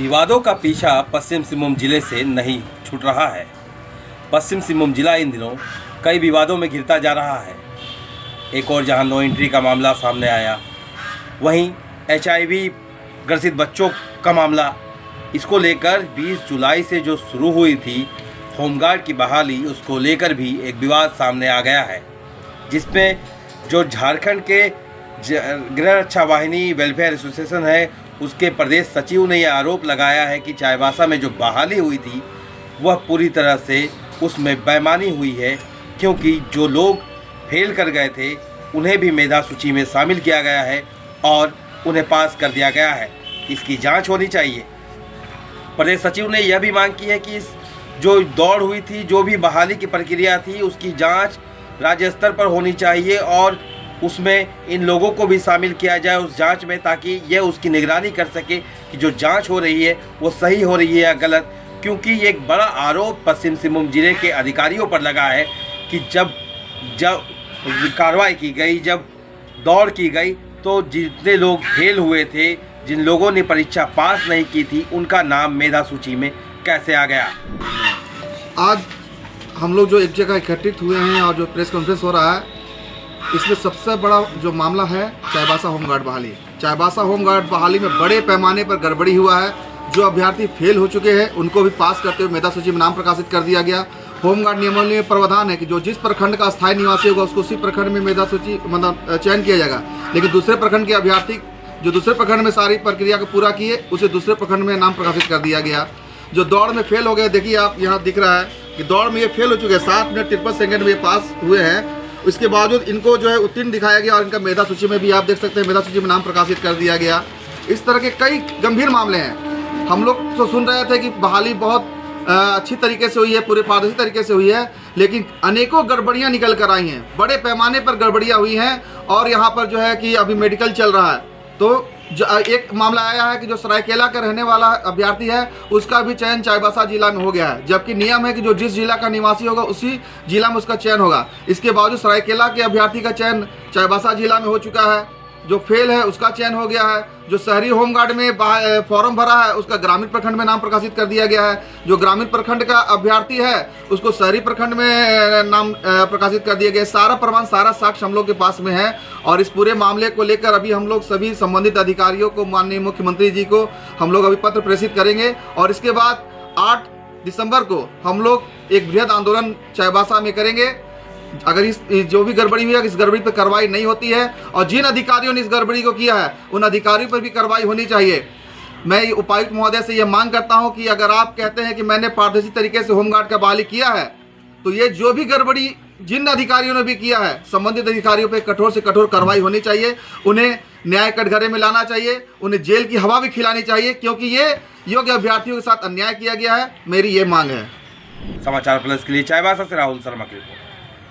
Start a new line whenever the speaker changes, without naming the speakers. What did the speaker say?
विवादों का पीछा पश्चिम सिंहभूम जिले से नहीं छूट रहा है। पश्चिम सिंहभूम जिला इन दिनों कई विवादों में घिरता जा रहा है। एक और जहां नो एंट्री का मामला सामने आया, वहीं HIV ग्रसित बच्चों का मामला, इसको लेकर 20 जुलाई से जो शुरू हुई थी होमगार्ड की बहाली, उसको लेकर भी एक विवाद सामने आ गया है, जिसमें जो झारखंड के गृह रक्षा वाहिनी वेलफेयर एसोसिएशन है, उसके प्रदेश सचिव ने यह आरोप लगाया है कि चाईबासा में जो बहाली हुई थी वह पूरी तरह से उसमें बेईमानी हुई है, क्योंकि जो लोग फेल कर गए थे उन्हें भी मेधा सूची में शामिल किया गया है और उन्हें पास कर दिया गया है। इसकी जांच होनी चाहिए। प्रदेश सचिव ने यह भी मांग की है कि इस जो दौड़ हुई थी, जो भी बहाली की प्रक्रिया थी, उसकी जांच राज्य स्तर पर होनी चाहिए और उसमें इन लोगों को भी शामिल किया जाए उस जांच में, ताकि यह उसकी निगरानी कर सके कि जो जांच हो रही है वो सही हो रही है या गलत। क्योंकि एक बड़ा आरोप पश्चिम सिंहभूम जिले के अधिकारियों पर लगा है कि जब कार्रवाई की गई, जब दौड़ की गई, तो जितने लोग फेल हुए थे, जिन लोगों ने परीक्षा पास नहीं की थी, उनका नाम मेधा सूची में कैसे आ गया।
आज हम लोग जो एक जगह एकत्रित हुए हैं और जो प्रेस कॉन्फ्रेंस हो रहा है, इसमें सबसे बड़ा जो मामला है चाईबासा होमगार्ड बहाली। चाईबासा होमगार्ड बहाली में बड़े पैमाने पर गड़बड़ी हुआ है। जो अभ्यर्थी फेल हो चुके हैं उनको भी पास करते हुए मेधा सूची में नाम प्रकाशित कर दिया गया। होमगार्ड नियमावली में प्रावधान है कि जो जिस प्रखंड का स्थायी निवासी होगा उसको उसी प्रखंड में मेधा सूची मतलब चयन किया जाएगा। लेकिन दूसरे प्रखंड के अभ्यर्थी जो दूसरे प्रखंड में सारी प्रक्रिया को पूरा किए, उसे दूसरे प्रखंड में नाम प्रकाशित कर दिया गया। जो दौड़ में फेल हो गए, देखिए आप यहाँ दिख रहा है कि दौड़ में ये फेल हो चुके हैं, 7 मिनट 53 सेकंड में ये पास हुए हैं। इसके बावजूद इनको जो है उत्तीर्ण दिखाया गया और इनका मेधा सूची में भी आप देख सकते हैं, मेधा सूची में नाम प्रकाशित कर दिया गया। इस तरह के कई गंभीर मामले हैं। हम लोग तो सुन रहे थे कि बहाली बहुत अच्छी तरीके से हुई है, पूरे पारदर्शी तरीके से हुई है, लेकिन अनेकों गड़बड़ियां निकल कर आई हैं। बड़े पैमाने पर गड़बड़ियां हुई हैं और यहाँ पर जो है कि अभी मेडिकल चल रहा है। तो एक मामला आया है कि जो सरायकेला का रहने वाला अभ्यर्थी है उसका भी चयन चाईबासा जिला में हो गया है, जबकि नियम है कि जो जिस जिला का निवासी होगा उसी जिला में उसका चयन होगा। इसके बावजूद सरायकेला के अभ्यर्थी का चयन चाईबासा जिला में हो चुका है। जो फेल है उसका चयन हो गया है। जो शहरी होमगार्ड में फॉर्म भरा है उसका ग्रामीण प्रखंड में नाम प्रकाशित कर दिया गया है। जो ग्रामीण प्रखंड का अभ्यर्थी है उसको शहरी प्रखंड में नाम प्रकाशित कर दिया गया। सारा प्रमाण, सारा साक्ष्य हम लोग के पास में है और इस पूरे मामले को लेकर अभी हम लोग सभी संबंधित अधिकारियों को, माननीय मुख्यमंत्री जी को हम लोग अभी पत्र प्रेषित करेंगे और इसके बाद 8 दिसंबर को हम लोग एक बृहद आंदोलन चाईबासा में करेंगे। अगर इस जो भी गड़बड़ी हुई है, इस गड़बड़ी पर कार्रवाई नहीं होती है और जिन अधिकारियों ने इस गड़बड़ी को किया है उन अधिकारियों पर भी कार्रवाई होनी चाहिए। मैं उपायुक्त महोदय से यह मांग करता हूं कि अगर आप कहते हैं कि मैंने पारदर्शी तरीके से होमगार्ड का बहाली किया है, तो ये जो भी गड़बड़ी जिन अधिकारियों ने भी किया है, संबंधित अधिकारियों पर कठोर से कठोर कार्रवाई होनी चाहिए। उन्हें न्याय कटघरे में लाना चाहिए, उन्हें जेल की हवा भी खिलानी चाहिए, क्योंकि ये योग्य अभ्यर्थियों के साथ अन्याय किया गया है। मेरी ये मांग है।
समाचार प्लस के लिए चाईबासा से राहुल शर्मा की रिपोर्ट।